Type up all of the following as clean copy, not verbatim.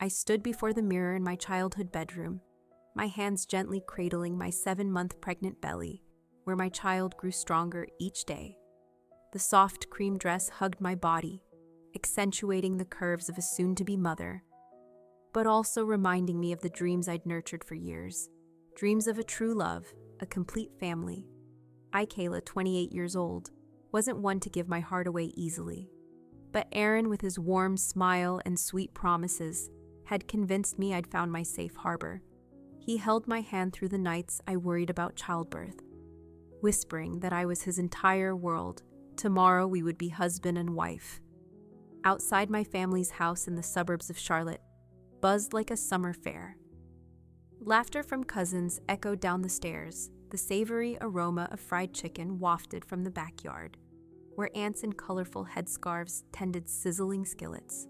I stood before the mirror in my childhood bedroom, my hands gently cradling my 7-month pregnant belly, where my child grew stronger each day. The soft cream dress hugged my body, accentuating the curves of a soon-to-be mother, but also reminding me of the dreams I'd nurtured for years. Dreams of a true love, a complete family. I, Kayla, 28 years old, wasn't one to give my heart away easily. But Aaron, with his warm smile and sweet promises, had convinced me I'd found my safe harbor. He held my hand through the nights I worried about childbirth, whispering that I was his entire world. Tomorrow we would be husband and wife. Outside my family's house in the suburbs of Charlotte, buzzed like a summer fair. Laughter from cousins echoed down the stairs, the savory aroma of fried chicken wafted from the backyard, where ants in colorful headscarves tended sizzling skillets.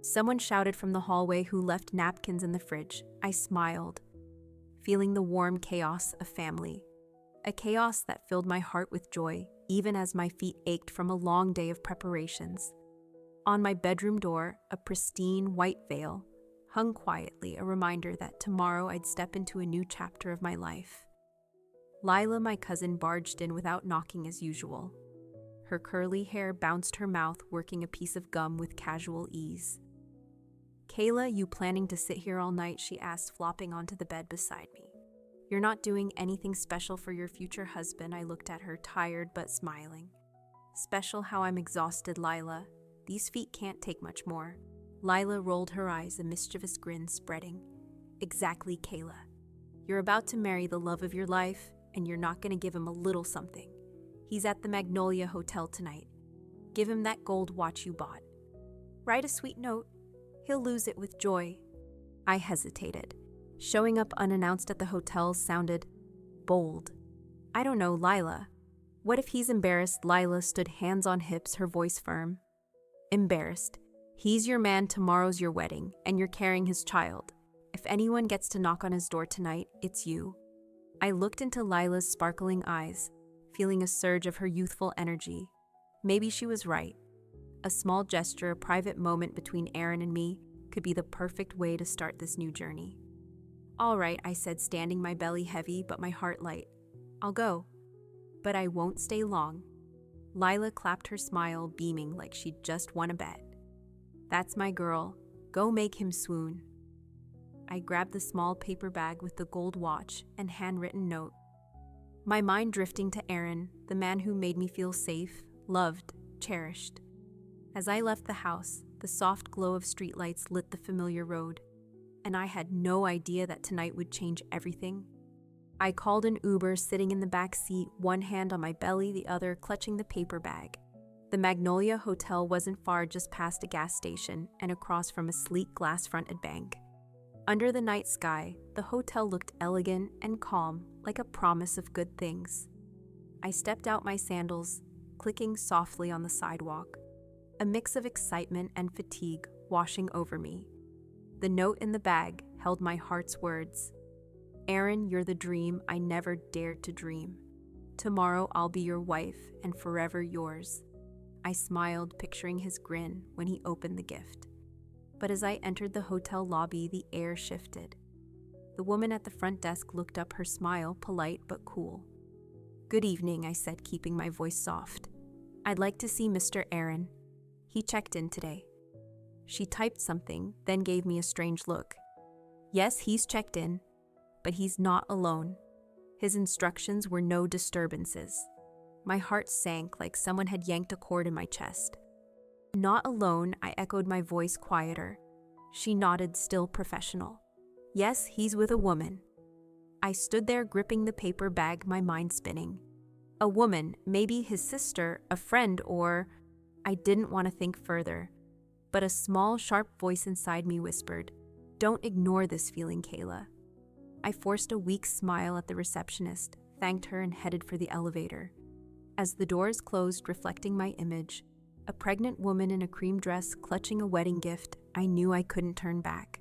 Someone shouted from the hallway who left napkins in the fridge. I smiled, feeling the warm chaos of family, a chaos that filled my heart with joy, even as my feet ached from a long day of preparations. On my bedroom door, a pristine white veil hung quietly, a reminder that tomorrow I'd step into a new chapter of my life. Lila, my cousin, barged in without knocking as usual. Her curly hair bounced her mouth, working a piece of gum with casual ease. "Kayla, you planning to sit here all night?" she asked, flopping onto the bed beside me. "You're not doing anything special for your future husband?" I looked at her, tired but smiling. "Special how I'm exhausted, Lila. These feet can't take much more." Lila rolled her eyes, a mischievous grin spreading. "Exactly, Kayla. You're about to marry the love of your life, and you're not going to give him a little something. He's at the Magnolia Hotel tonight. Give him that gold watch you bought. Write a sweet note. He'll lose it with joy." I hesitated. Showing up unannounced at the hotel sounded bold. "I don't know, Lila. What if he's embarrassed?" Lila stood hands on hips, her voice firm. "Embarrassed? He's your man, tomorrow's your wedding, and you're carrying his child. If anyone gets to knock on his door tonight, it's you." I looked into Lila's sparkling eyes, feeling a surge of her youthful energy. Maybe she was right. A small gesture, a private moment between Aaron and me, could be the perfect way to start this new journey. "All right," I said, standing, my belly heavy but my heart light. "I'll go. But I won't stay long." Lila clapped her smile, beaming like she'd just won a bet. "That's my girl. Go make him swoon." I grabbed the small paper bag with the gold watch and handwritten note, my mind drifting to Aaron, the man who made me feel safe, loved, cherished. As I left the house, the soft glow of streetlights lit the familiar road, and I had no idea that tonight would change everything. I called an Uber, sitting in the back seat, one hand on my belly, the other clutching the paper bag. The Magnolia Hotel wasn't far, just past a gas station and across from a sleek glass-fronted bank. Under the night sky, the hotel looked elegant and calm, like a promise of good things. I stepped out my sandals, clicking softly on the sidewalk, a mix of excitement and fatigue washing over me. The note in the bag held my heart's words. "Aaron, you're the dream I never dared to dream. Tomorrow I'll be your wife and forever yours." I smiled, picturing his grin when he opened the gift. But as I entered the hotel lobby, the air shifted. The woman at the front desk looked up, her smile polite but cool. "Good evening," I said, keeping my voice soft. "I'd like to see Mr. Aaron. He checked in today." She typed something, then gave me a strange look. "Yes, he's checked in, but he's not alone. His instructions were no disturbances." My heart sank like someone had yanked a cord in my chest. "Not alone," I echoed, my voice quieter. She nodded, still professional. "Yes, he's with a woman." I stood there gripping the paper bag, my mind spinning. A woman, maybe his sister, a friend, or... I didn't want to think further. But a small, sharp voice inside me whispered, "Don't ignore this feeling, Kayla." I forced a weak smile at the receptionist, thanked her, and headed for the elevator. As the doors closed, reflecting my image, a pregnant woman in a cream dress clutching a wedding gift, I knew I couldn't turn back.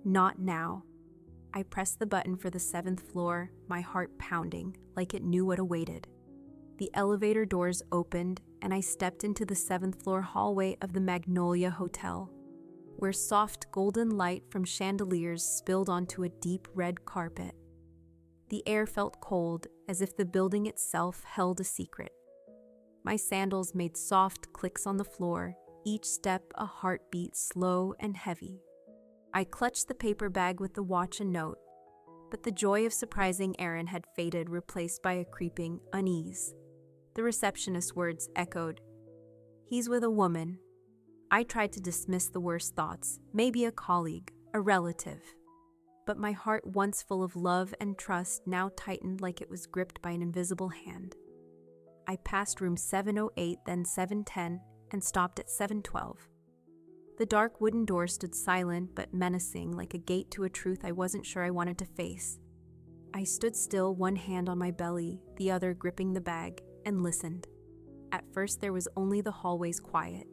Not now. I pressed the button for the 7th floor, my heart pounding like it knew what awaited. The elevator doors opened, and I stepped into the 7th floor hallway of the Magnolia Hotel. where soft golden light from chandeliers spilled onto a deep red carpet. The air felt cold, as if the building itself held a secret. My sandals made soft clicks on the floor, each step a heartbeat slow and heavy. I clutched the paper bag with the watch and note, but the joy of surprising Aaron had faded, replaced by a creeping unease. The receptionist's words echoed, "He's with a woman." I tried to dismiss the worst thoughts, maybe a colleague, a relative. But my heart, once full of love and trust, now tightened like it was gripped by an invisible hand. I passed room 708, then 710, and stopped at 712. The dark wooden door stood silent but menacing, like a gate to a truth I wasn't sure I wanted to face. I stood still, one hand on my belly, the other gripping the bag, and listened. At first there was only the hallway's quiet,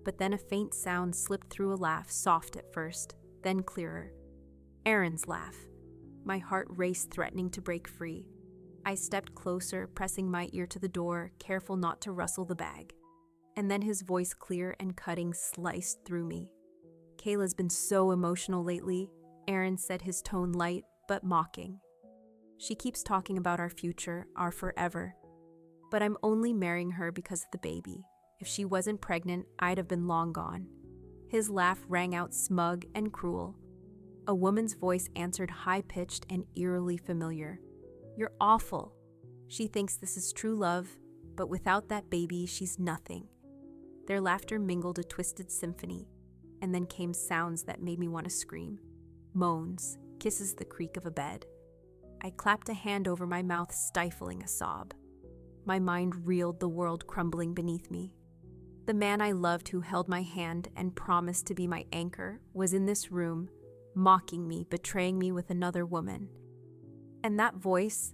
but then a faint sound slipped through, a laugh, soft at first, then clearer. Aaron's laugh. My heart raced, threatening to break free. I stepped closer, pressing my ear to the door, careful not to rustle the bag. And then his voice, clear and cutting, sliced through me. "Kayla's been so emotional lately," Aaron said, his tone light but mocking. "She keeps talking about our future, our forever. But I'm only marrying her because of the baby. If she wasn't pregnant, I'd have been long gone." His laugh rang out, smug and cruel. A woman's voice answered, high-pitched and eerily familiar. "You're awful. She thinks this is true love, but without that baby, she's nothing." Their laughter mingled a twisted symphony, and then came sounds that made me want to scream. Moans, kisses, the creak of a bed. I clapped a hand over my mouth, stifling a sob. My mind reeled, the world crumbling beneath me. The man I loved, who held my hand and promised to be my anchor, was in this room, mocking me, betraying me with another woman. And that voice,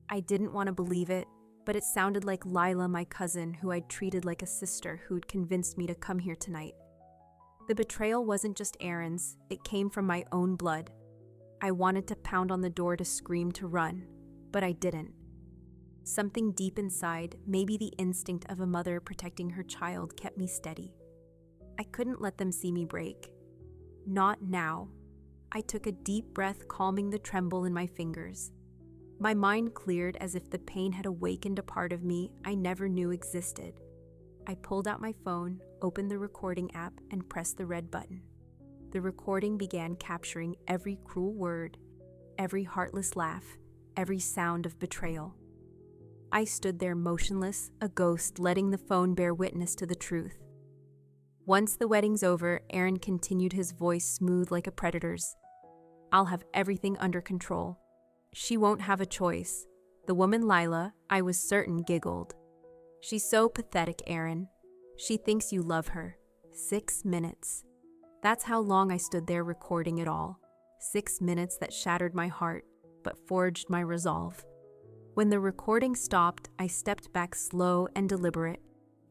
I didn't want to believe it, but it sounded like Lila, my cousin, who I'd treated like a sister, who'd convinced me to come here tonight. The betrayal wasn't just Aaron's, it came from my own blood. I wanted to pound on the door, to scream, to run, but I didn't. Something deep inside, maybe the instinct of a mother protecting her child, kept me steady. I couldn't let them see me break. Not now. I took a deep breath, calming the tremble in my fingers. My mind cleared, as if the pain had awakened a part of me I never knew existed. I pulled out my phone, opened the recording app, and pressed the red button. The recording began, capturing every cruel word, every heartless laugh, every sound of betrayal. I stood there motionless, a ghost, letting the phone bear witness to the truth. "Once the wedding's over," Aaron continued, his voice smooth like a predator's, "I'll have everything under control. She won't have a choice." The woman, Lila, I was certain, giggled. "She's so pathetic, Aaron. She thinks you love her." 6 minutes. That's how long I stood there, recording it all. 6 minutes that shattered my heart, but forged my resolve. When the recording stopped, I stepped back, slow and deliberate,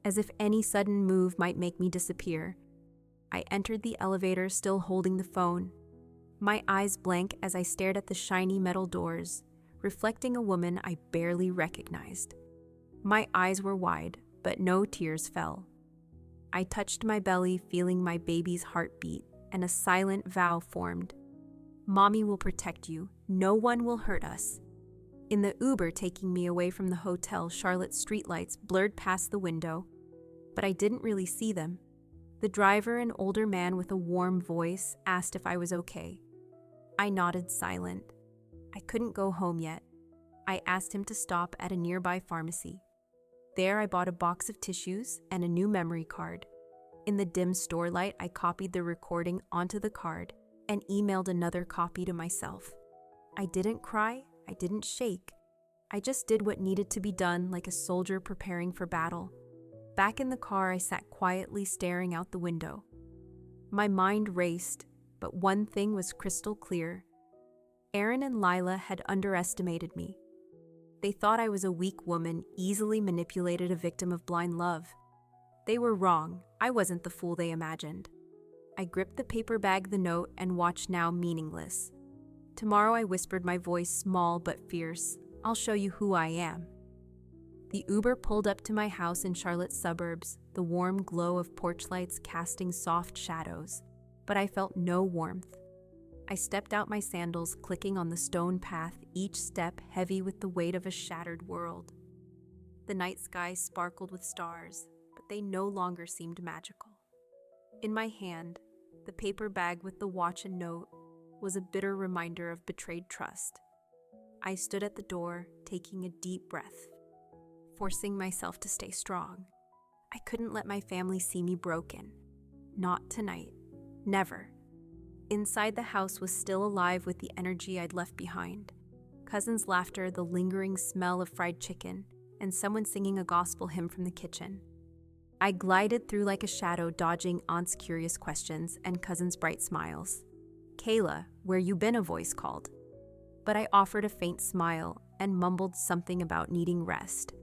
as if any sudden move might make me disappear. I entered the elevator, still holding the phone. My eyes blank as I stared at the shiny metal doors, reflecting a woman I barely recognized. My eyes were wide, but no tears fell. I touched my belly, feeling my baby's heartbeat, and a silent vow formed. "Mommy will protect you. No one will hurt us." In the Uber taking me away from the hotel, Charlotte's streetlights blurred past the window, but I didn't really see them. The driver, an older man with a warm voice, asked if I was okay. I nodded, silent. I couldn't go home yet. I asked him to stop at a nearby pharmacy. There I bought a box of tissues and a new memory card. In the dim store light, I copied the recording onto the card and emailed another copy to myself. I didn't cry, I didn't shake. I just did what needed to be done, like a soldier preparing for battle. Back in the car, I sat quietly, staring out the window. My mind raced, but one thing was crystal clear. Aaron and Lila had underestimated me. They thought I was a weak woman, easily manipulated, a victim of blind love. They were wrong. I wasn't the fool they imagined. I gripped the paper bag, the note, and watched, now meaningless. Tomorrow, I whispered, my voice small but fierce, "I'll show you who I am." The Uber pulled up to my house in Charlotte's suburbs, the warm glow of porch lights casting soft shadows. but I felt no warmth. I stepped out my sandals, clicking on the stone path, each step heavy with the weight of a shattered world. The night sky sparkled with stars, but they no longer seemed magical. In my hand, the paper bag with the watch and note was a bitter reminder of betrayed trust. I stood at the door, taking a deep breath, forcing myself to stay strong. I couldn't let my family see me broken. Not tonight. Never. Inside the house was still alive with the energy I'd left behind. Cousins' laughter, the lingering smell of fried chicken, and someone singing a gospel hymn from the kitchen. I glided through like a shadow, dodging Aunt's curious questions and Cousin's bright smiles. "Kayla, where you been?" a voice called. But I offered a faint smile and mumbled something about needing rest.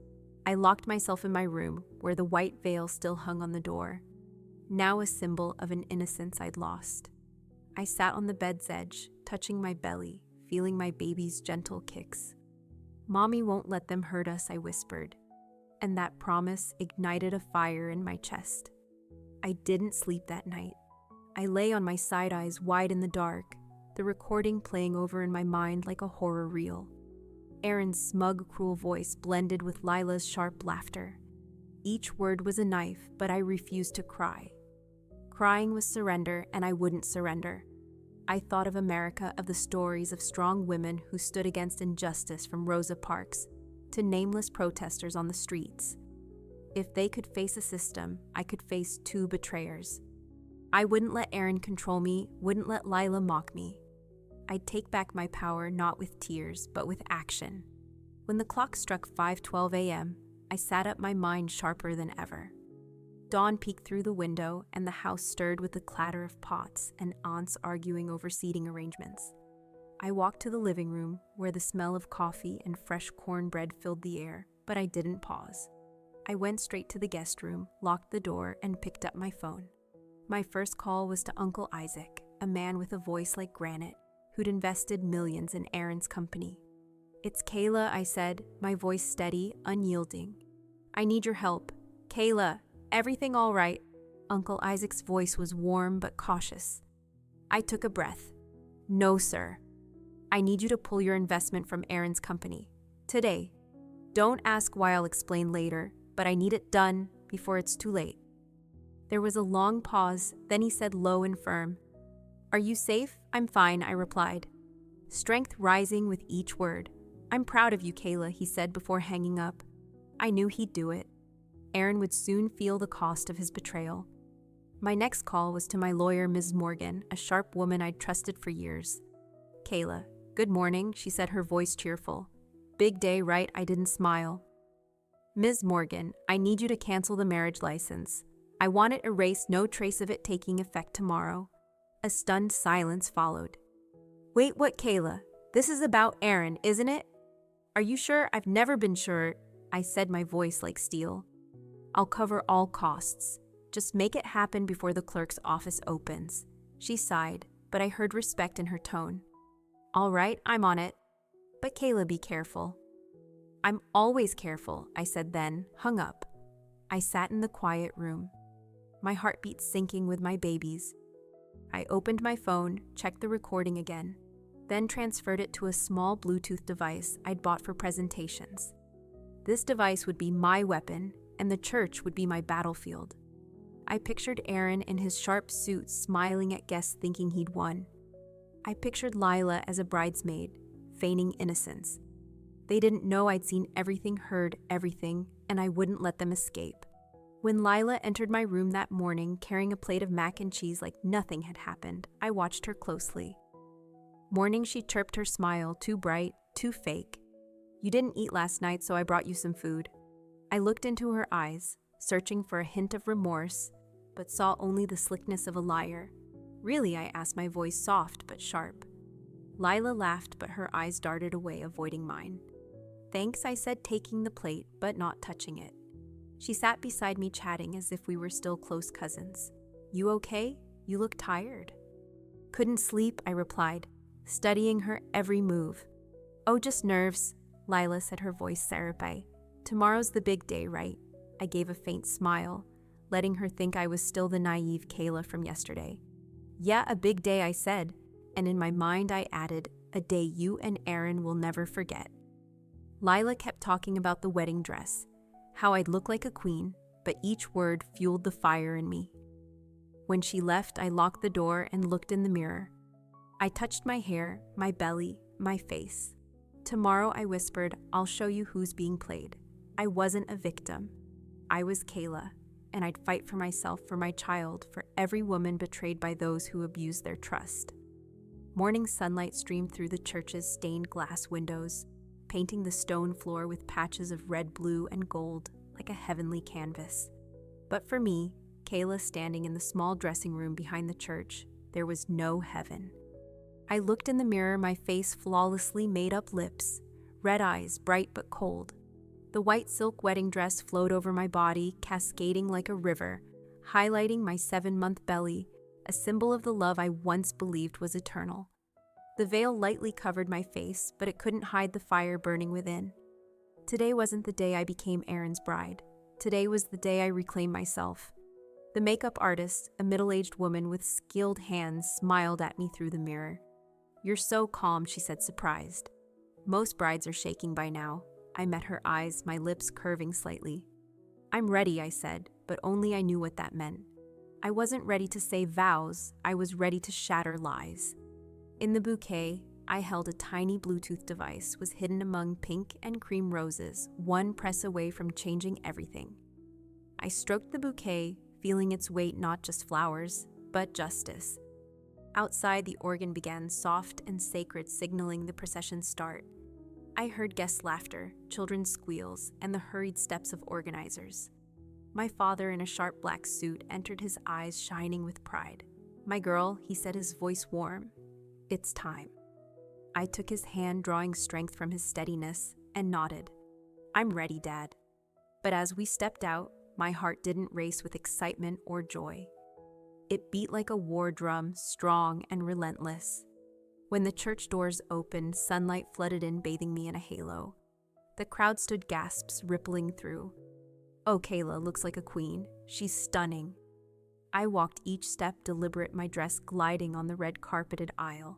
I locked myself in my room, where the white veil still hung on the door, now a symbol of an innocence I'd lost. I sat on the bed's edge, touching my belly, feeling my baby's gentle kicks. "Mommy won't let them hurt us," I whispered, and that promise ignited a fire in my chest. I didn't sleep that night. I lay on my side, eyes wide in the dark, the recording playing over in my mind like a horror reel. Aaron's smug, cruel voice blended with Lila's sharp laughter. Each word was a knife, but I refused to cry. Crying was surrender, and I wouldn't surrender. I thought of America, of the stories of strong women who stood against injustice, from Rosa Parks to nameless protesters on the streets. If they could face a system, I could face 2 betrayers. I wouldn't let Aaron control me, wouldn't let Lila mock me. I'd take back my power, not with tears, but with action. When the clock struck 5:12 a.m., I sat up, my mind sharper than ever. Dawn peeked through the window, and the house stirred with the clatter of pots and aunts arguing over seating arrangements. I walked to the living room, where the smell of coffee and fresh cornbread filled the air, but I didn't pause. I went straight to the guest room, locked the door, and picked up my phone. My first call was to Uncle Isaac, a man with a voice like granite, who'd invested millions in Aaron's company. "It's Kayla," I said, my voice steady, unyielding. "I need your help. Kayla, everything all right?" Uncle Isaac's voice was warm but cautious. I took a breath. "No, sir. I need you to pull your investment from Aaron's company. Today. Don't ask why, I'll explain later, but I need it done before it's too late." There was a long pause, then he said low and firm, "Are you safe?" "I'm fine," I replied, strength rising with each word. "I'm proud of you, Kayla," he said before hanging up. I knew he'd do it. Aaron would soon feel the cost of his betrayal. My next call was to my lawyer, Ms. Morgan, a sharp woman I'd trusted for years. "Kayla, good morning," she said, her voice cheerful. "Big day, right?" I didn't smile. "Ms. Morgan, I need you to cancel the marriage license. I want it erased, no trace of it taking effect tomorrow." A stunned silence followed. "Wait, what, Kayla? This is about Aaron, isn't it?" "Are you sure?" "I've never been sure," I said, my voice like steel. "I'll cover all costs. Just make it happen before the clerk's office opens." She sighed, but I heard respect in her tone. "All right, I'm on it. But Kayla, be careful." "I'm always careful," I said, then hung up. I sat in the quiet room, my heartbeat syncing with my baby's. I opened my phone, checked the recording again, then transferred it to a small Bluetooth device I'd bought for presentations. This device would be my weapon, and the church would be my battlefield. I pictured Aaron in his sharp suit, smiling at guests thinking he'd won. I pictured Lila as a bridesmaid, feigning innocence. They didn't know I'd seen everything, heard everything, and I wouldn't let them escape. When Lila entered my room that morning, carrying a plate of mac and cheese like nothing had happened, I watched her closely. Morning, she chirped, her smile too bright, too fake. "You didn't eat last night, so I brought you some food." I looked into her eyes, searching for a hint of remorse, but saw only the slickness of a liar. "Really?" I asked, my voice soft but sharp. Lila laughed, but her eyes darted away, avoiding mine. "Thanks," I said, taking the plate, but not touching it. She sat beside me, chatting as if we were still close cousins. "You okay? You look tired." "Couldn't sleep," I replied, studying her every move. "Oh, just nerves," Lila said, her voice serape. "Tomorrow's the big day, right?" I gave a faint smile, letting her think I was still the naive Kayla from yesterday. Yeah, a big day, I said, and in my mind I added, a day you and Aaron will never forget. Lila kept talking about the wedding dress, how I'd look like a queen, but each word fueled the fire in me. When she left, I locked the door and looked in the mirror. I touched my hair, my belly, my face. Tomorrow, I whispered, I'll show you who's being played. I wasn't a victim. I was Kayla, and I'd fight for myself, for my child, for every woman betrayed by those who abused their trust. Morning sunlight streamed through the church's stained glass windows, painting the stone floor with patches of red, blue, and gold like a heavenly canvas. But for me, Kayla standing in the small dressing room behind the church, there was no heaven. I looked in the mirror, my face flawlessly made up lips, red eyes, bright but cold. The white silk wedding dress flowed over my body, cascading like a river, highlighting my 7-month belly, a symbol of the love I once believed was eternal. The veil lightly covered my face, but it couldn't hide the fire burning within. Today wasn't the day I became Aaron's bride. Today was the day I reclaimed myself. The makeup artist, a middle-aged woman with skilled hands, smiled at me through the mirror. "You're so calm," she said, surprised. "Most brides are shaking by now." I met her eyes, my lips curving slightly. "I'm ready," I said, but only I knew what that meant. I wasn't ready to say vows, I was ready to shatter lies. In the bouquet, I held a tiny Bluetooth device, was hidden among pink and cream roses, one press away from changing everything. I stroked the bouquet, feeling its weight, not just flowers, but justice. Outside, the organ began, soft and sacred, signaling the procession's start. I heard guests' laughter, children's squeals, and the hurried steps of organizers. My father, in a sharp black suit, entered, his eyes shining with pride. "My girl," he said, his voice warm, "it's time." I took his hand, drawing strength from his steadiness, and nodded. "I'm ready, Dad." But as we stepped out, my heart didn't race with excitement or joy. It beat like a war drum, strong and relentless. When the church doors opened, sunlight flooded in, bathing me in a halo. The crowd stood, gasps rippling through. "Oh, Kayla looks like a queen. She's stunning." I walked each step, deliberate, my dress gliding on the red carpeted aisle.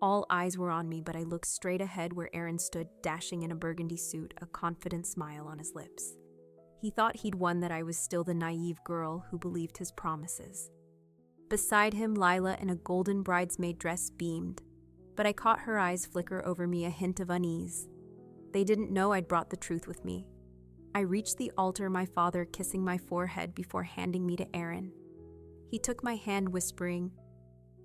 All eyes were on me, but I looked straight ahead where Aaron stood, dashing in a burgundy suit, a confident smile on his lips. He thought he'd won, that I was still the naive girl who believed his promises. Beside him, Lila, in a golden bridesmaid dress, beamed, but I caught her eyes flicker over me, a hint of unease. They didn't know I'd brought the truth with me. I reached the altar, my father kissing my forehead before handing me to Aaron. He took my hand, whispering,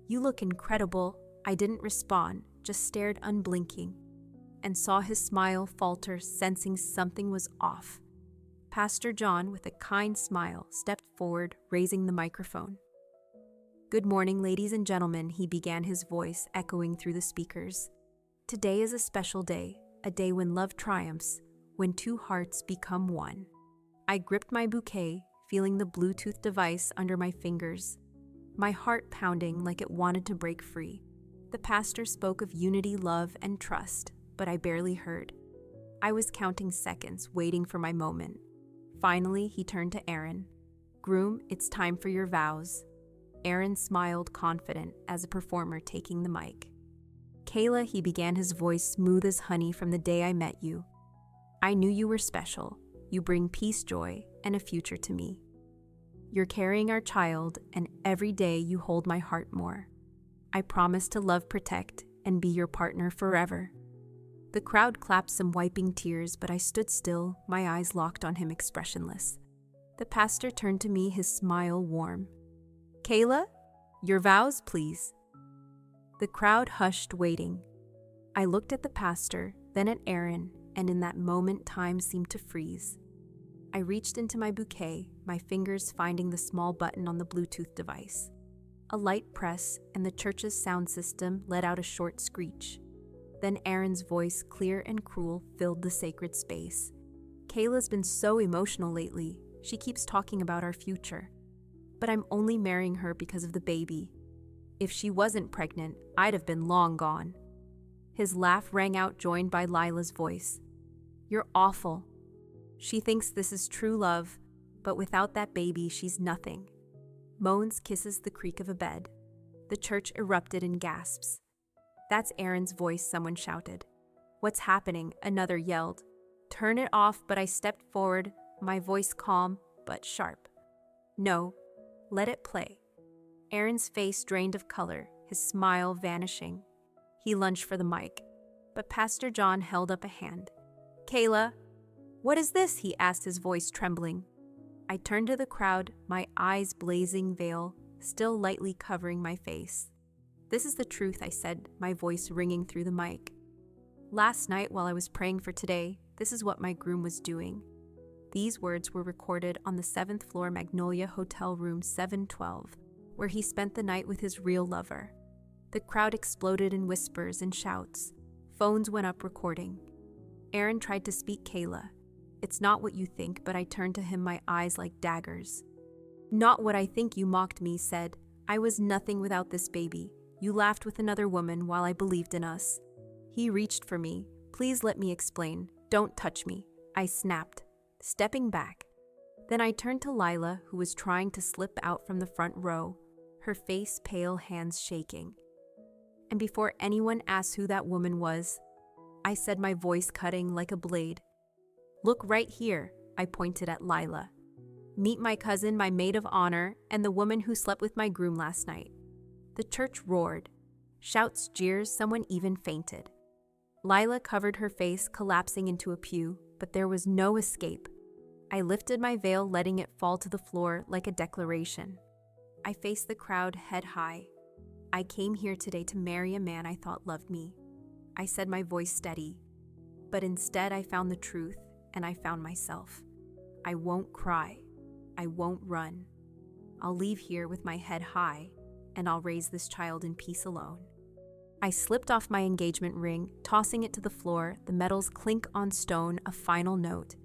"You look incredible." I didn't respond, just stared unblinking, and saw his smile falter, sensing something was off. Pastor John, with a kind smile, stepped forward, raising the microphone. "Good morning, ladies and gentlemen," he began, his voice echoing through the speakers. "Today is a special day, a day when love triumphs, when two hearts become one." I gripped my bouquet, feeling the Bluetooth device under my fingers, my heart pounding like it wanted to break free. The pastor spoke of unity, love, and trust, but I barely heard. I was counting seconds, waiting for my moment. Finally, he turned to Aaron. "Groom, it's time for your vows." Aaron smiled, confident, as a performer taking the mic. "Kayla," he began, his voice smooth as honey, "from the day I met you, I knew you were special. You bring peace, joy, and a future to me. You're carrying our child, and every day you hold my heart more. I promise to love, protect, and be your partner forever." The crowd clapped, some wiping tears, but I stood still, my eyes locked on him, expressionless. The pastor turned to me, his smile warm. "Kayla, your vows, please." The crowd hushed, waiting. I looked at the pastor, then at Aaron, and in that moment time seemed to freeze. I reached into my bouquet, my fingers finding the small button on the Bluetooth device. A light press, and the church's sound system let out a short screech. Then Aaron's voice, clear and cruel, filled the sacred space. "Kayla's been so emotional lately. She keeps talking about our future. But I'm only marrying her because of the baby. If she wasn't pregnant, I'd have been long gone." His laugh rang out, joined by Lila's voice. "You're awful. She thinks this is true love, but without that baby, she's nothing." Moans, kisses, the creak of a bed. The church erupted in gasps. "That's Aaron's voice," someone shouted. "What's happening?" another yelled. "Turn it off," but I stepped forward, my voice calm but sharp. "No, let it play." Aaron's face drained of color, his smile vanishing. He lunged for the mic, but Pastor John held up a hand. "Kayla, what is this?" he asked, his voice trembling. I turned to the crowd, my eyes blazing, veil still lightly covering my face. "This is the truth," I said, my voice ringing through the mic. "Last night, while I was praying for today, this is what my groom was doing." These words were recorded on the 7th floor Magnolia Hotel Room 712, where he spent the night with his real lover. The crowd exploded in whispers and shouts. Phones went up recording. Aaron tried to speak Kayla. "It's not what you think," but I turned to him, my eyes like daggers. "Not what I think," you mocked me, said. "I was nothing without this baby. You laughed with another woman while I believed in us." He reached for me. "Please let me explain. Don't touch me," I snapped, stepping back. Then I turned to Lila, who was trying to slip out from the front row, her face pale, hands shaking. And before anyone asked who that woman was, I said, my voice cutting like a blade, "Look right here," I pointed at Lila. "Meet my cousin, my maid of honor, and the woman who slept with my groom last night." The church roared. Shouts, jeers, someone even fainted. Lila covered her face, collapsing into a pew, but there was no escape. I lifted my veil, letting it fall to the floor like a declaration. I faced the crowd head high. "I came here today to marry a man I thought loved me," I said, my voice steady. But instead I found the truth, and I found myself. I won't cry. I won't run. I'll leave here with my head high, and I'll raise this child in peace alone. I slipped off my engagement ring, tossing it to the floor, the metals clink on stone, a final note.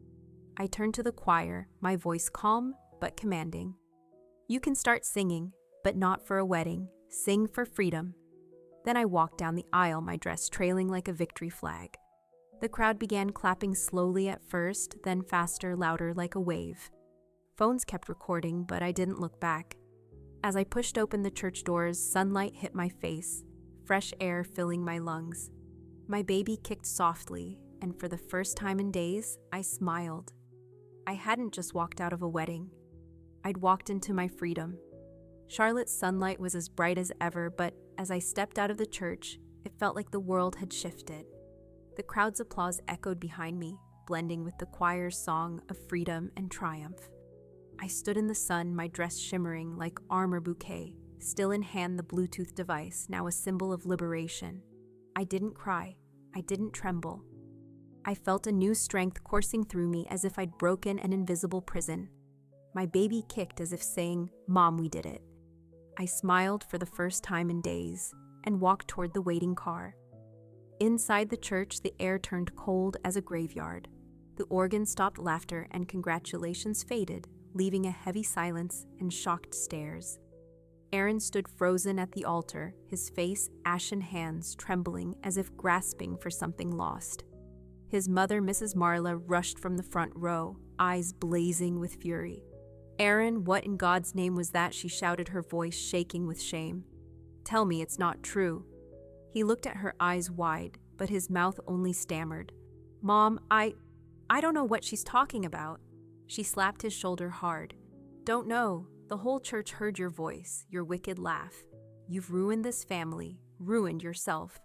I turned to the choir, my voice calm but commanding. "You can start singing, but not for a wedding. Sing for freedom." Then I walked down the aisle, my dress trailing like a victory flag. The crowd began clapping slowly at first, then faster, louder, like a wave. Phones kept recording, but I didn't look back. As I pushed open the church doors, sunlight hit my face, fresh air filling my lungs. My baby kicked softly, and for the first time in days, I smiled. I hadn't just walked out of a wedding. I'd walked into my freedom. Charlotte's sunlight was as bright as ever, but as I stepped out of the church, it felt like the world had shifted. The crowd's applause echoed behind me, blending with the choir's song of freedom and triumph. I stood in the sun, my dress shimmering like armor bouquet, still in hand the Bluetooth device, now a symbol of liberation. I didn't cry. I didn't tremble. I felt a new strength coursing through me as if I'd broken an invisible prison. My baby kicked as if saying, "Mom, we did it." I smiled for the first time in days and walked toward the waiting car. Inside the church, the air turned cold as a graveyard. The organ stopped laughter and congratulations faded, leaving a heavy silence and shocked stares. Aaron stood frozen at the altar, his face, ashen hands trembling as if grasping for something lost. His mother, Mrs. Marla, rushed from the front row, eyes blazing with fury. "Aaron, what in God's name was that?" she shouted, her voice shaking with shame. "Tell me it's not true." He looked at her, eyes wide, but his mouth only stammered. "Mom, I don't know what she's talking about." She slapped his shoulder hard. "Don't know. The whole church heard your voice, your wicked laugh. You've ruined this family, ruined yourself."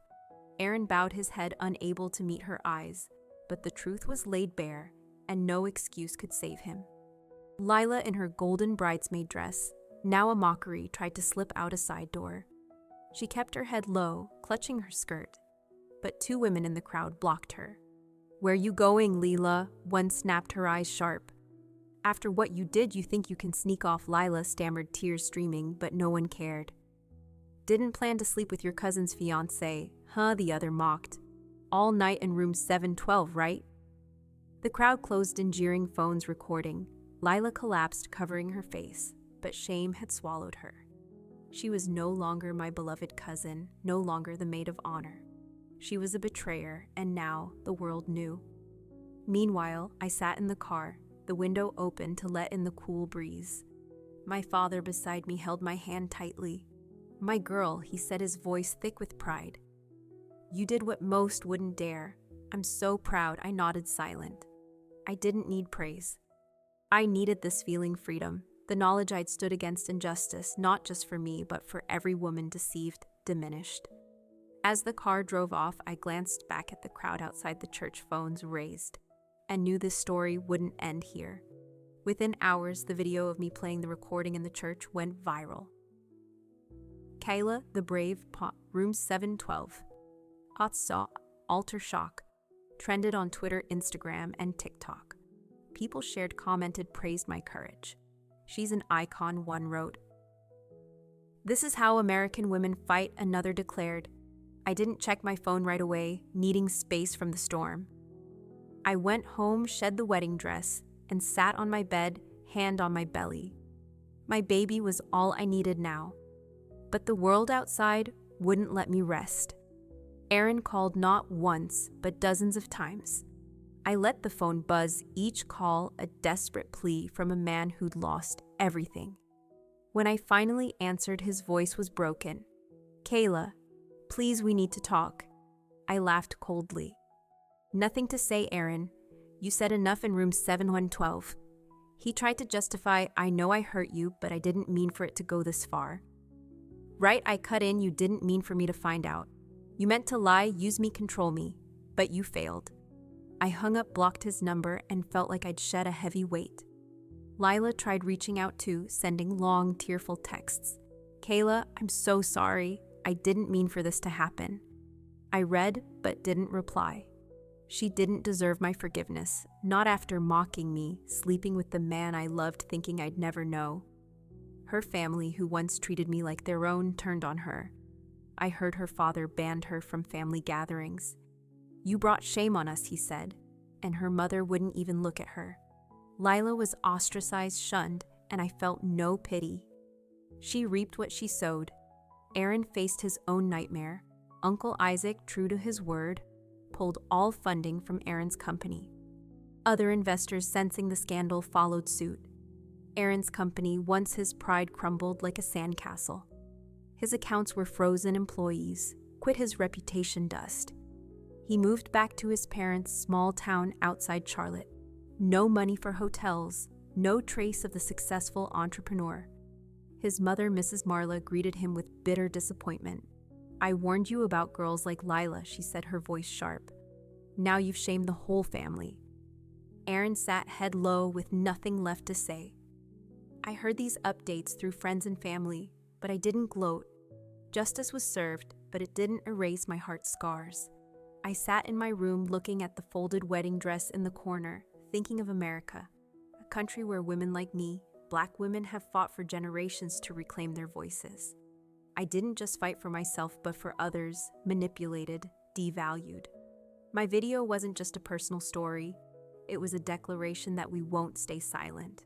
Aaron bowed his head, unable to meet her eyes, but the truth was laid bare, and no excuse could save him. Lila, in her golden bridesmaid dress, now a mockery, tried to slip out a side door. She kept her head low, clutching her skirt, but two women in the crowd blocked her. "Where you going, Lila?" One snapped, her eyes sharp. "After what you did, you think you can sneak off?" Lila stammered, tears streaming, but no one cared. "Didn't plan to sleep with your cousin's fiancé, huh?" the other mocked. "All night in room 712, right?" The crowd closed in, jeering, phones recording. Lila collapsed, covering her face, but shame had swallowed her. She was no longer my beloved cousin, no longer the maid of honor. She was a betrayer, and now the world knew. Meanwhile, I sat in the car, the window open to let in the cool breeze. My father beside me held my hand tightly. My girl, he said, his voice thick with pride. You did what most wouldn't dare. I'm so proud. I nodded silent. I didn't need praise. I needed this feeling freedom, the knowledge I'd stood against injustice, not just for me, but for every woman deceived, diminished. As the car drove off, I glanced back at the crowd outside the church, phones raised, and knew this story wouldn't end here. Within hours, the video of me playing the recording in the church went viral. Kayla, the brave, room 712. Saw altar shock. Trended on Twitter, Instagram, and TikTok. People shared, commented, praised my courage. She's an icon, one wrote. This is how American women fight, another declared. I didn't check my phone right away, needing space from the storm. I went home, shed the wedding dress, and sat on my bed, hand on my belly. My baby was all I needed now. But the world outside wouldn't let me rest. Aaron called not once, but dozens of times. I let the phone buzz, each call a desperate plea from a man who'd lost everything. When I finally answered, his voice was broken. Kayla, please, we need to talk. I laughed coldly. Nothing to say, Aaron. You said enough in room 7112. He tried to justify, I know I hurt you, but I didn't mean for it to go this far. Right, I cut in, you didn't mean for me to find out. You meant to lie, use me, control me, but you failed. I hung up, blocked his number, and felt like I'd shed a heavy weight. Lila tried reaching out too, sending long, tearful texts. Kayla, I'm so sorry. I didn't mean for this to happen. I read, but didn't reply. She didn't deserve my forgiveness, not after mocking me, sleeping with the man I loved, thinking I'd never know. Her family, who once treated me like their own, turned on her. I heard her father banned her from family gatherings. You brought shame on us, he said, and her mother wouldn't even look at her. Lila was ostracized, shunned, and I felt no pity. She reaped what she sowed. Aaron faced his own nightmare. Uncle Isaac, true to his word, pulled all funding from Aaron's company. Other investors, sensing the scandal, followed suit. Aaron's company, once his pride, crumbled like a sandcastle. His accounts were frozen, employees quit, his reputation dust. He moved back to his parents' small town outside Charlotte. No money for hotels, no trace of the successful entrepreneur. His mother, Mrs. Marla, greeted him with bitter disappointment. I warned you about girls like Lila, she said, her voice sharp. Now you've shamed the whole family. Aaron sat head low with nothing left to say. I heard these updates through friends and family, but I didn't gloat. Justice was served, but it didn't erase my heart's scars. I sat in my room looking at the folded wedding dress in the corner, thinking of America, a country where women like me, Black women, have fought for generations to reclaim their voices. I didn't just fight for myself, but for others, manipulated, devalued. My video wasn't just a personal story. It was a declaration that we won't stay silent.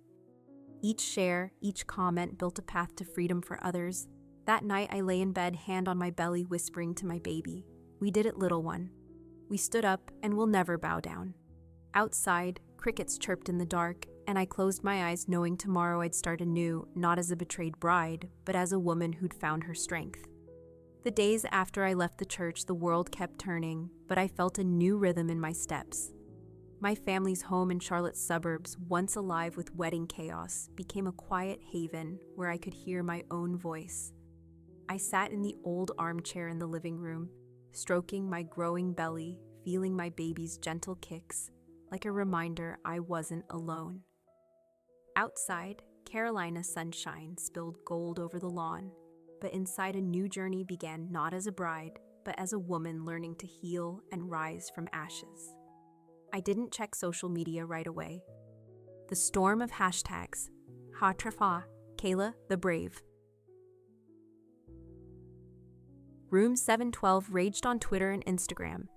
Each share, each comment built a path to freedom for others. That night, I lay in bed, hand on my belly, whispering to my baby, "We did it, little one. We stood up and we'll never bow down." Outside, crickets chirped in the dark, and I closed my eyes knowing tomorrow I'd start anew, not as a betrayed bride, but as a woman who'd found her strength. The days after I left the church, the world kept turning, but I felt a new rhythm in my steps. My family's home in Charlotte's suburbs, once alive with wedding chaos, became a quiet haven where I could hear my own voice. I sat in the old armchair in the living room, stroking my growing belly, feeling my baby's gentle kicks, like a reminder I wasn't alone. Outside, Carolina sunshine spilled gold over the lawn, but inside a new journey began, not as a bride, but as a woman learning to heal and rise from ashes. I didn't check social media right away. The storm of hashtags, Hatrafa, Kayla the Brave, Room 712 raged on Twitter and Instagram,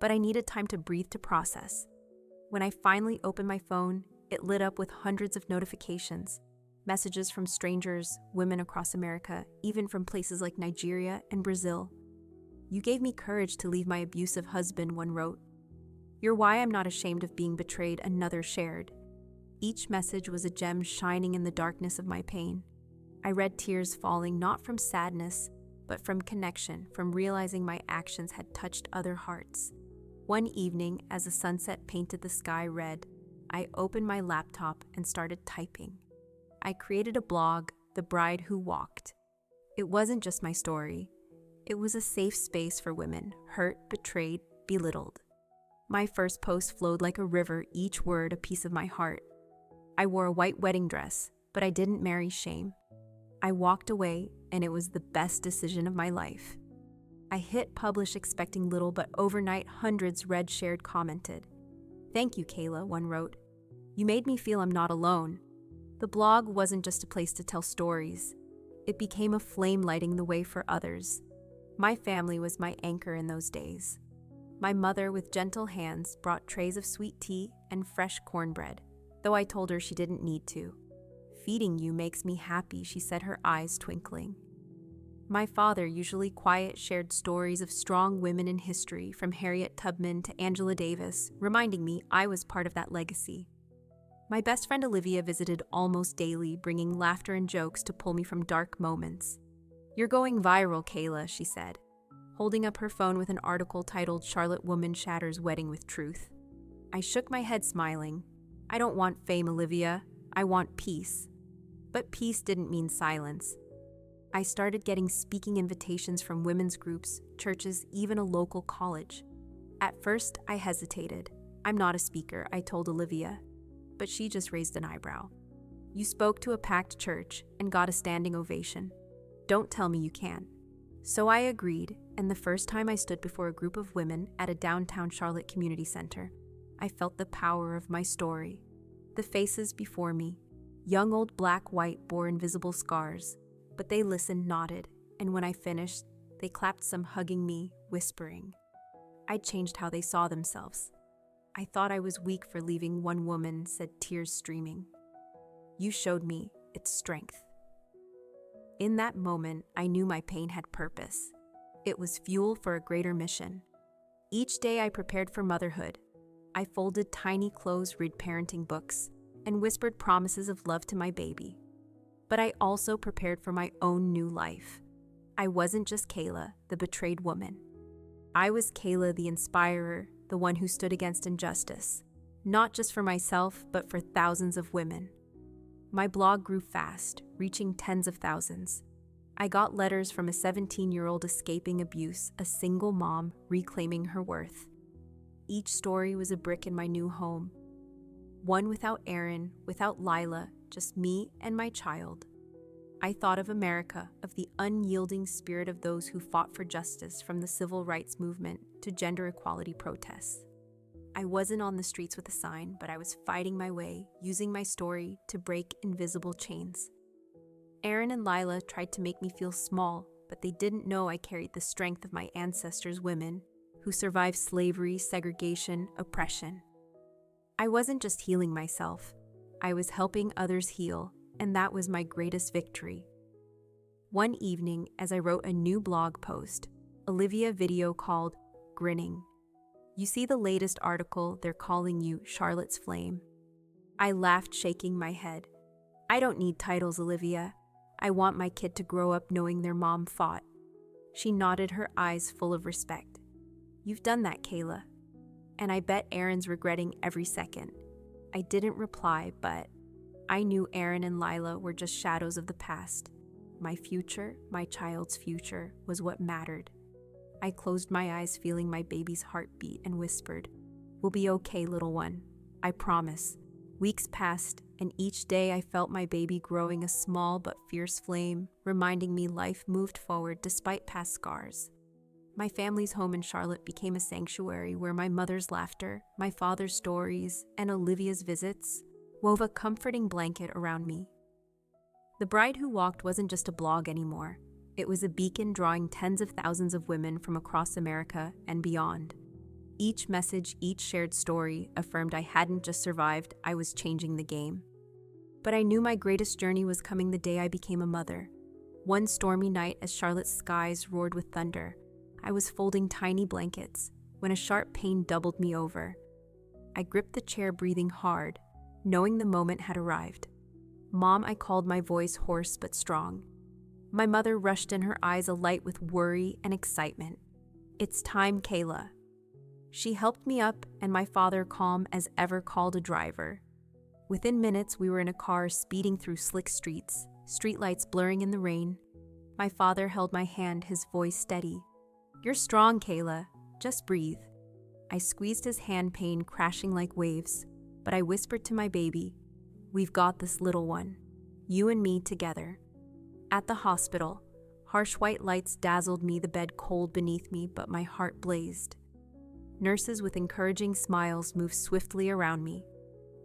but I needed time to breathe, to process. When I finally opened my phone, it lit up with hundreds of notifications, messages from strangers, women across America, even from places like Nigeria and Brazil. "You gave me courage to leave my abusive husband," one wrote. "You're why I'm not ashamed of being betrayed," another shared. Each message was a gem shining in the darkness of my pain. I read tears falling, not from sadness, but from connection, from realizing my actions had touched other hearts. One evening, as the sunset painted the sky red, I opened my laptop and started typing. I created a blog, The Bride Who Walked. It wasn't just my story. It was a safe space for women, hurt, betrayed, belittled. My first post flowed like a river, each word a piece of my heart. I wore a white wedding dress, but I didn't marry shame. I walked away, and it was the best decision of my life. I hit publish expecting little, but overnight hundreds read, shared, commented. "Thank you, Kayla," one wrote. "You made me feel I'm not alone." The blog wasn't just a place to tell stories. It became a flame lighting the way for others. My family was my anchor in those days. My mother, with gentle hands, brought trays of sweet tea and fresh cornbread, though I told her she didn't need to. "Feeding you makes me happy," she said, her eyes twinkling. My father, usually quiet, shared stories of strong women in history, from Harriet Tubman to Angela Davis, reminding me I was part of that legacy. My best friend Olivia visited almost daily, bringing laughter and jokes to pull me from dark moments. "You're going viral, Kayla," she said, holding up her phone with an article titled "Charlotte Woman Shatters Wedding with Truth." I shook my head, smiling. "I don't want fame, Olivia. I want peace." But peace didn't mean silence. I started getting speaking invitations from women's groups, churches, even a local college. At first, I hesitated. "I'm not a speaker," I told Olivia. But she just raised an eyebrow. "You spoke to a packed church and got a standing ovation. Don't tell me you can't." So I agreed, and the first time I stood before a group of women at a downtown Charlotte community center, I felt the power of my story. The faces before me, young, old, black, white, bore invisible scars, but they listened, nodded, and when I finished, they clapped, some hugging me, whispering. I'd changed how they saw themselves. "I thought I was weak for leaving," one woman said, tears streaming. "You showed me its strength." In that moment, I knew my pain had purpose. It was fuel for a greater mission. Each day I prepared for motherhood. I folded tiny clothes, read parenting books, and whispered promises of love to my baby. But I also prepared for my own new life. I wasn't just Kayla, the betrayed woman. I was Kayla, the inspirer, the one who stood against injustice, not just for myself, but for thousands of women. My blog grew fast, reaching tens of thousands. I got letters from a 17-year-old escaping abuse, a single mom reclaiming her worth. Each story was a brick in my new home. One without Aaron, without Lila, just me and my child. I thought of America, of the unyielding spirit of those who fought for justice, from the civil rights movement to gender equality protests. I wasn't on the streets with a sign, but I was fighting my way, using my story to break invisible chains. Aaron and Lila tried to make me feel small, but they didn't know I carried the strength of my ancestors' women, who survived slavery, segregation, oppression. I wasn't just healing myself. I was helping others heal, and that was my greatest victory. One evening, as I wrote a new blog post, Olivia video called, grinning. "You see the latest article, they're calling you Charlotte's Flame." I laughed, shaking my head. "I don't need titles, Olivia. I want my kid to grow up knowing their mom fought." She nodded, her eyes full of respect. "You've done that, Kayla." And I bet Aaron's regretting every second. I didn't reply, but I knew Aaron and Lila were just shadows of the past. My future, my child's future, was what mattered. I closed my eyes, feeling my baby's heartbeat, and whispered, "We'll be okay, little one. I promise." Weeks passed, and each day I felt my baby growing, a small but fierce flame, reminding me life moved forward despite past scars. My family's home in Charlotte became a sanctuary where my mother's laughter, my father's stories, and Olivia's visits wove a comforting blanket around me. The Bride Who Walked wasn't just a blog anymore. It was a beacon drawing tens of thousands of women from across America and beyond. Each message, each shared story affirmed I hadn't just survived, I was changing the game. But I knew my greatest journey was coming the day I became a mother. One stormy night, as Charlotte's skies roared with thunder, I was folding tiny blankets when a sharp pain doubled me over. I gripped the chair, breathing hard, knowing the moment had arrived. "Mom," I called, my voice hoarse but strong. My mother rushed in, her eyes alight with worry and excitement. "It's time, Kayla." She helped me up, and my father, calm as ever, called a driver. Within minutes, we were in a car speeding through slick streets, streetlights blurring in the rain. My father held my hand, his voice steady. "You're strong, Kayla. Just breathe." I squeezed his hand, pain crashing like waves, but I whispered to my baby, "We've got this, little one. You and me together." At the hospital, harsh white lights dazzled me, the bed cold beneath me, but my heart blazed. Nurses with encouraging smiles moved swiftly around me.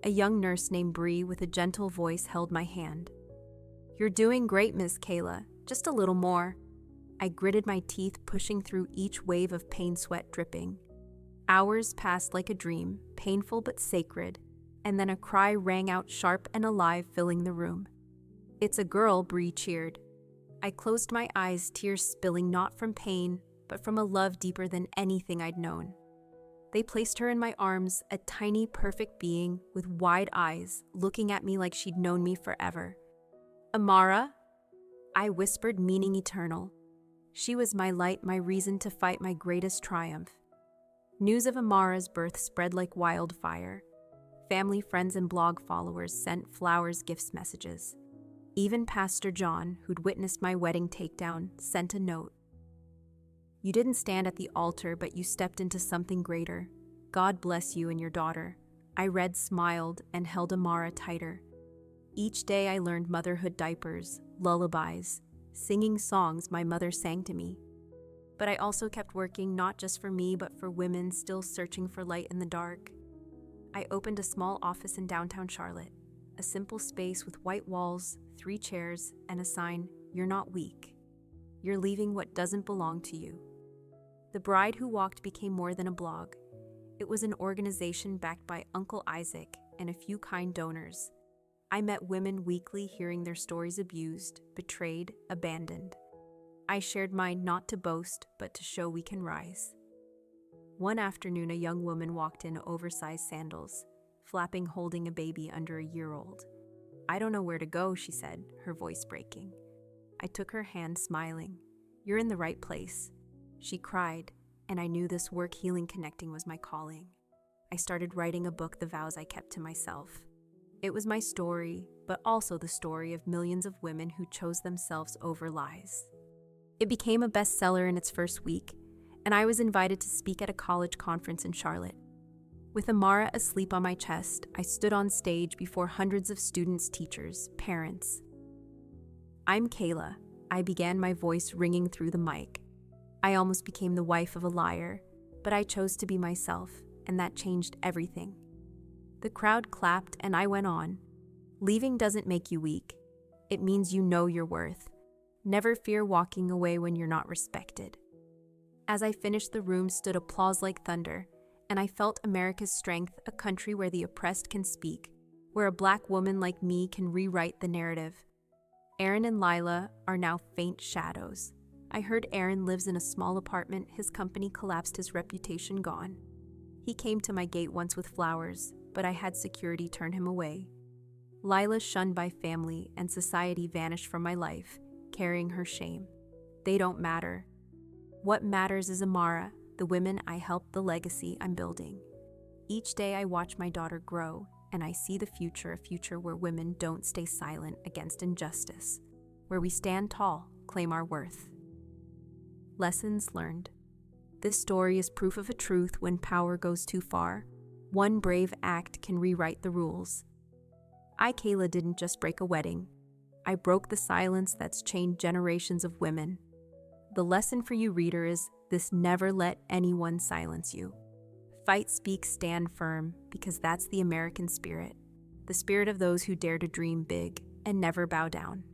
A young nurse named Bree with a gentle voice held my hand. "You're doing great, Miss Kayla. Just a little more." I gritted my teeth, pushing through each wave of pain, sweat dripping. Hours passed like a dream, painful but sacred, and then a cry rang out sharp and alive, filling the room. "It's a girl," Bree cheered. I closed my eyes, tears spilling not from pain, but from a love deeper than anything I'd known. They placed her in my arms, a tiny, perfect being with wide eyes, looking at me like she'd known me forever. "Amara?" I whispered, meaning eternal. She was my light, my reason to fight, my greatest triumph. News of Amara's birth spread like wildfire. Family, friends, and blog followers sent flowers, gifts, messages. Even Pastor John, who'd witnessed my wedding takedown, sent a note. "You didn't stand at the altar, but you stepped into something greater. God bless you and your daughter." I read, smiled, and held Amara tighter. Each day I learned motherhood diapers, lullabies, singing songs my mother sang to me. But I also kept working, not just for me, but for women still searching for light in the dark. I opened a small office in downtown Charlotte, a simple space with white walls, 3 chairs, and a sign, "You're not weak. You're leaving what doesn't belong to you." The Bride Who Walked became more than a blog. It was an organization backed by Uncle Isaac and a few kind donors. I met women weekly, hearing their stories, abused, betrayed, abandoned. I shared mine, not to boast, but to show we can rise. One afternoon, a young woman walked in, oversized sandals, flapping, holding a baby under a year-old. "I don't know where to go," she said, her voice breaking. I took her hand, smiling. "You're in the right place." She cried, and I knew this work, healing, connecting, was my calling. I started writing a book, The Vows I Kept to Myself. It was my story, but also the story of millions of women who chose themselves over lies. It became a bestseller in its first week, and I was invited to speak at a college conference in Charlotte. With Amara asleep on my chest, I stood on stage before hundreds of students, teachers, parents. "I'm Kayla," I began, my voice ringing through the mic. I almost became the wife of a liar, but I chose to be myself, and that changed everything. The crowd clapped, and I went on. "Leaving doesn't make you weak. It means you know your worth. Never fear walking away when you're not respected." As I finished, the room stood applause like thunder, and I felt America's strength, a country where the oppressed can speak, where a Black woman like me can rewrite the narrative. Aaron and Lila are now faint shadows. I heard Aaron lives in a small apartment, his company collapsed, his reputation gone. He came to my gate once with flowers, but I had security turn him away. Lila, shunned by family and society, vanished from my life, carrying her shame. They don't matter. What matters is Amara, the women I helped, the legacy I'm building. Each day I watch my daughter grow, and I see the future, a future where women don't stay silent against injustice, where we stand tall, claim our worth. Lessons learned. This story is proof of a truth: when power goes too far, one brave act can rewrite the rules. I, Kayla, didn't just break a wedding. I broke the silence that's chained generations of women. The lesson for you, reader, is this: never let anyone silence you. Fight, speak, stand firm, because that's the American spirit, the spirit of those who dare to dream big and never bow down.